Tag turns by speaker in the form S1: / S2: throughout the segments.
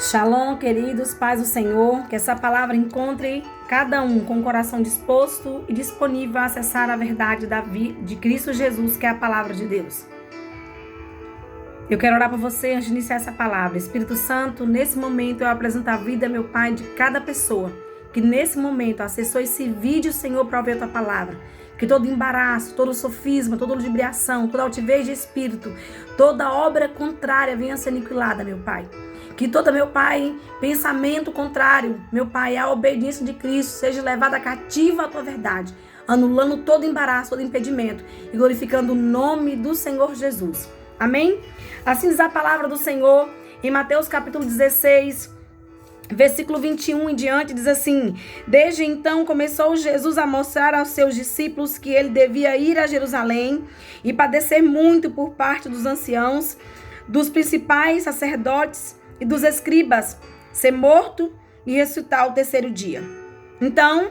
S1: Shalom, queridos, paz do Senhor, que essa palavra encontre cada um com o coração disposto e disponível a acessar a verdade de Cristo Jesus, que é a palavra de Deus. Eu quero orar por você antes de iniciar essa palavra. Espírito Santo, nesse momento eu apresento a vida, meu Pai, de cada pessoa que nesse momento acessou esse vídeo, Senhor, para ouvir a Tua palavra. Que todo embaraço, todo sofisma, toda ludibriação, toda altivez de espírito, toda obra contrária venha a ser aniquilada, meu Pai. Que todo, meu Pai, pensamento contrário, meu Pai, à obediência de Cristo, seja levada cativa à Tua verdade, anulando todo embaraço, todo impedimento e glorificando o nome do Senhor Jesus. Amém? Assim diz a palavra do Senhor em Mateus capítulo 16, versículo 21 em diante, diz assim: Desde então começou Jesus a mostrar aos seus discípulos que ele devia ir a Jerusalém e padecer muito por parte dos anciãos, dos principais sacerdotes e dos escribas, ser morto e ressuscitar ao terceiro dia. Então,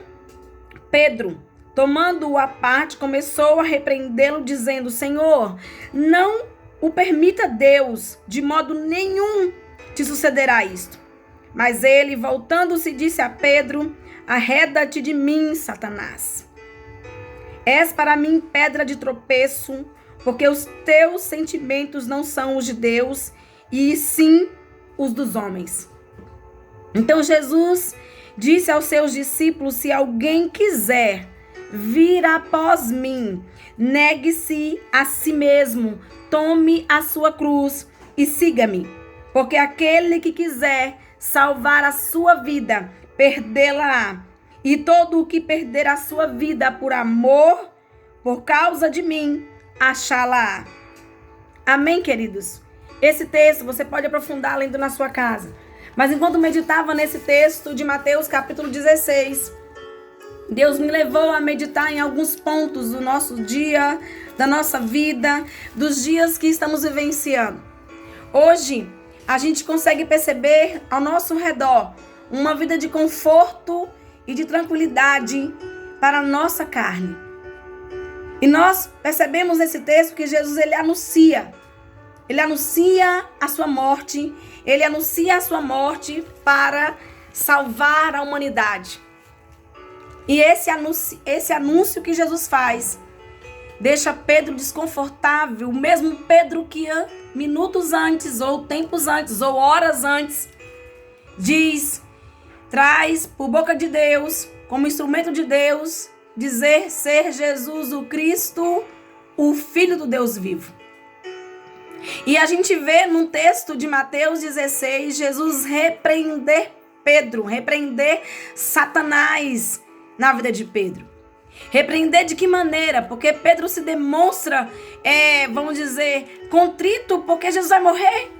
S1: Pedro, tomando-o à parte, começou a repreendê-lo, dizendo: Senhor, não o permita Deus, de modo nenhum te sucederá isto. Mas ele, voltando-se, disse a Pedro: Arreda-te de mim, Satanás. És para mim pedra de tropeço, porque os teus sentimentos não são os de Deus, e sim os dos homens. Então Jesus disse aos seus discípulos: se alguém quiser vir após mim, negue-se a si mesmo, tome a sua cruz e siga-me. Porque aquele que quiser salvar a sua vida, perdê-la-á. E todo o que perder a sua vida por amor, por causa de mim, achá-la-á. Amém, queridos? Esse texto você pode aprofundar lendo na sua casa. Mas enquanto meditava nesse texto de Mateus capítulo 16, Deus me levou a meditar em alguns pontos do nosso dia, da nossa vida, dos dias que estamos vivenciando. Hoje, a gente consegue perceber ao nosso redor uma vida de conforto e de tranquilidade para a nossa carne. E nós percebemos nesse texto que Jesus ele anuncia a sua morte, ele anuncia a sua morte para salvar a humanidade. E esse anúncio que Jesus faz deixa Pedro desconfortável, o mesmo Pedro que minutos antes, ou tempos antes, ou horas antes, traz por boca de Deus, como instrumento de Deus, dizer ser Jesus o Cristo, o Filho do Deus vivo. E a gente vê num texto de Mateus 16, Jesus repreender Pedro, repreender Satanás na vida de Pedro. Repreender de que maneira? Porque Pedro se demonstra, vamos dizer, contrito porque Jesus vai morrer.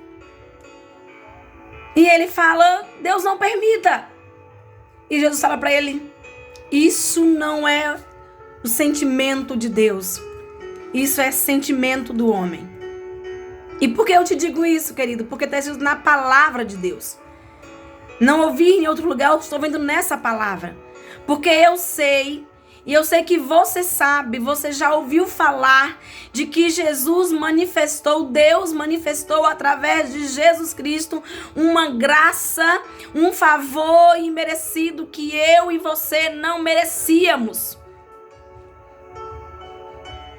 S1: E ele fala: Deus não permita. E Jesus fala para ele: isso não é o sentimento de Deus. Isso é sentimento do homem. E por que eu te digo isso, querido? Porque está escrito na palavra de Deus. Não ouvi em outro lugar, eu estou vendo nessa palavra. Porque eu sei, e eu sei que você sabe, você já ouviu falar de que Jesus manifestou, Deus manifestou através de Jesus Cristo uma graça, um favor imerecido que eu e você não merecíamos.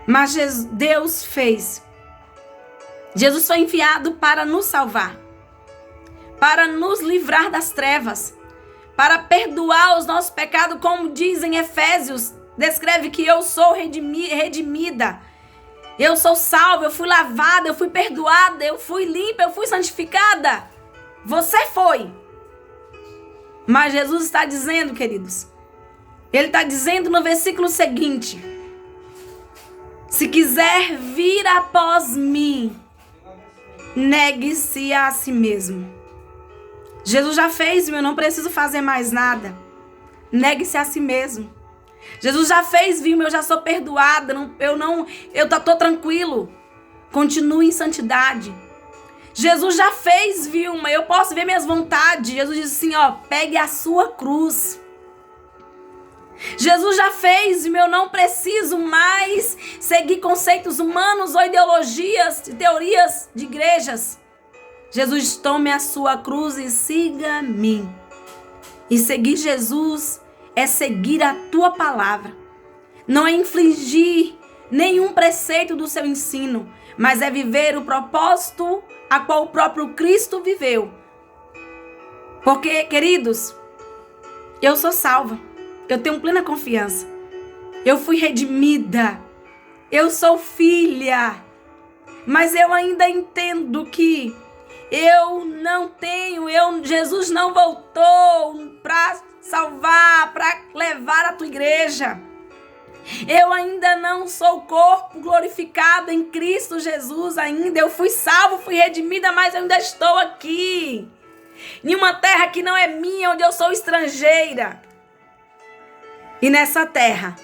S1: Mas Deus fez. Jesus foi enviado para nos salvar, para nos livrar das trevas, para perdoar os nossos pecados, como diz em Efésios, descreve que eu sou redimida, eu sou salva, eu fui lavada, eu fui perdoada, eu fui limpa, eu fui santificada. Você foi. Mas Jesus está dizendo, queridos, ele está dizendo no versículo seguinte: se quiser vir após mim, negue-se a si mesmo. Jesus já fez, eu não preciso fazer mais nada. Negue-se a si mesmo. Jesus já fez, eu já sou perdoada, eu tô tranquilo. Continue em santidade. Jesus já fez, Vilma, eu posso ver minhas vontades. Jesus diz assim, pegue a sua cruz. Jesus já fez, eu não preciso mais seguir conceitos humanos ou ideologias, teorias de igrejas. Jesus, tome a sua cruz e siga-me. E seguir Jesus é seguir a tua palavra. Não é infligir nenhum preceito do seu ensino, mas é viver o propósito a qual o próprio Cristo viveu. Porque, queridos, eu sou salva. Eu tenho plena confiança. Eu fui redimida. Eu sou filha. Mas eu ainda entendo que Jesus não voltou para salvar, para levar a tua igreja. Eu ainda não sou corpo glorificado em Cristo Jesus ainda. Eu fui salvo, fui redimida, mas eu ainda estou aqui. Em uma terra que não é minha, onde eu sou estrangeira. E nessa terra,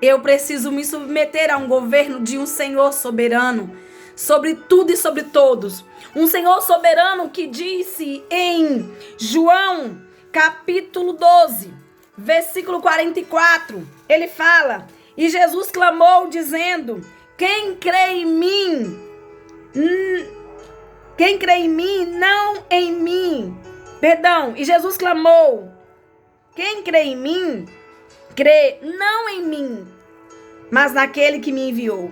S1: eu preciso me submeter a um governo de um Senhor soberano, sobre tudo e sobre todos. Um Senhor soberano que disse em João, capítulo 12, versículo 44, ele fala: e Jesus clamou dizendo: quem crê em mim, não em mim. Perdão, e Jesus clamou: quem crê em mim, crê não em mim, mas naquele que me enviou.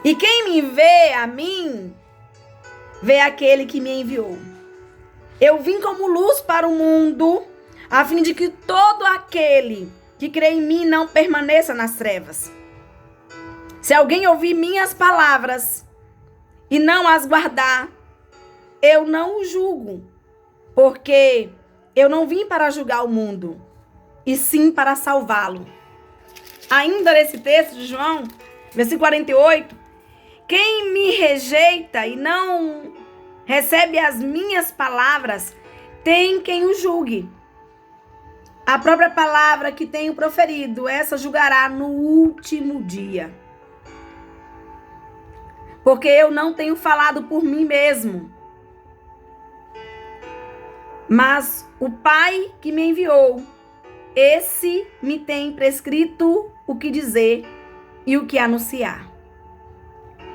S1: E quem me vê a mim, vê aquele que me enviou. Eu vim como luz para o mundo, a fim de que todo aquele que crê em mim não permaneça nas trevas. Se alguém ouvir minhas palavras e não as guardar, eu não o julgo, porque eu não vim para julgar o mundo, e sim para salvá-lo. Ainda nesse texto de João, versículo 48, quem me rejeita e não recebe as minhas palavras, tem quem o julgue. A própria palavra que tenho proferido, essa julgará no último dia. Porque eu não tenho falado por mim mesmo, mas o Pai que me enviou, esse me tem prescrito o que dizer e o que anunciar.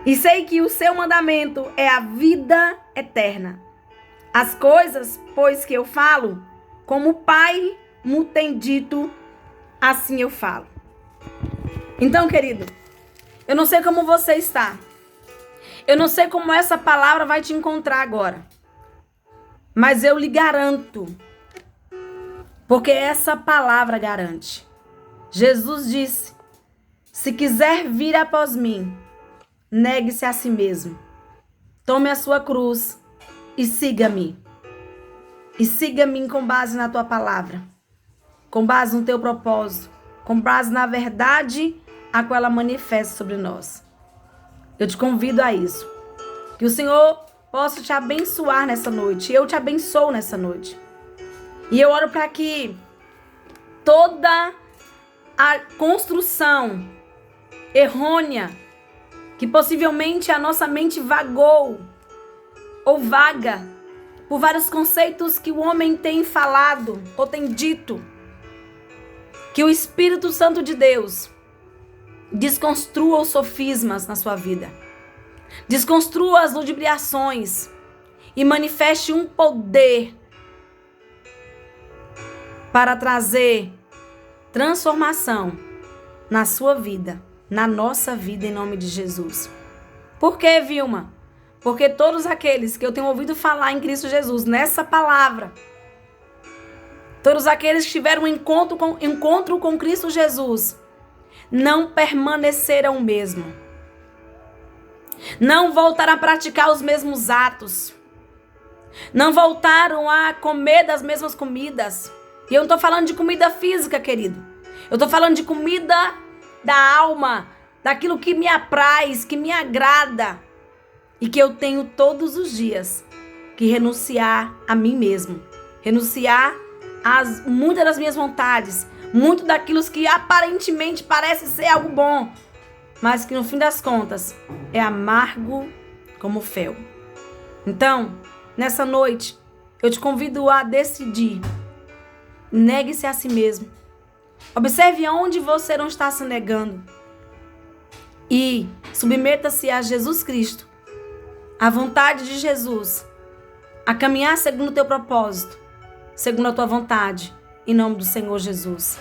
S1: E sei que o seu mandamento é a vida eterna. As coisas, pois, que eu falo, como o Pai me tem dito, assim eu falo. Então, querido, eu não sei como você está. Eu não sei como essa palavra vai te encontrar agora. Mas eu lhe garanto, porque essa palavra garante. Jesus disse: se quiser vir após mim, negue-se a si mesmo. Tome a sua cruz e siga-me. E siga-me com base na tua palavra, com base no teu propósito, com base na verdade a qual ela manifesta sobre nós. Eu te convido a isso. Que o Senhor possa te abençoar nessa noite. Eu te abençoo nessa noite. E eu oro para que toda a construção errônea que possivelmente a nossa mente vagou ou vaga por vários conceitos que o homem tem falado ou tem dito, que o Espírito Santo de Deus desconstrua os sofismas na sua vida, desconstrua as ludibriações e manifeste um poder para trazer transformação na sua vida, na nossa vida, em nome de Jesus. Por quê, Vilma? Porque todos aqueles que eu tenho ouvido falar em Cristo Jesus, nessa palavra, todos aqueles que tiveram um encontro com Cristo Jesus, não permaneceram o mesmo. Não voltaram a praticar os mesmos atos. Não voltaram a comer das mesmas comidas. E eu não estou falando de comida física, querido. Eu estou falando de comida da alma, daquilo que me apraz, que me agrada. E que eu tenho todos os dias que renunciar a mim mesmo. Renunciar a muitas das minhas vontades. Muito daquilo que aparentemente parece ser algo bom. Mas que no fim das contas é amargo como fel. Então, nessa noite, eu te convido a decidir. Negue-se a si mesmo. Observe aonde você não está se negando. E submeta-se a Jesus Cristo. a vontade de Jesus, a caminhar segundo o teu propósito, segundo a tua vontade, em nome do Senhor Jesus.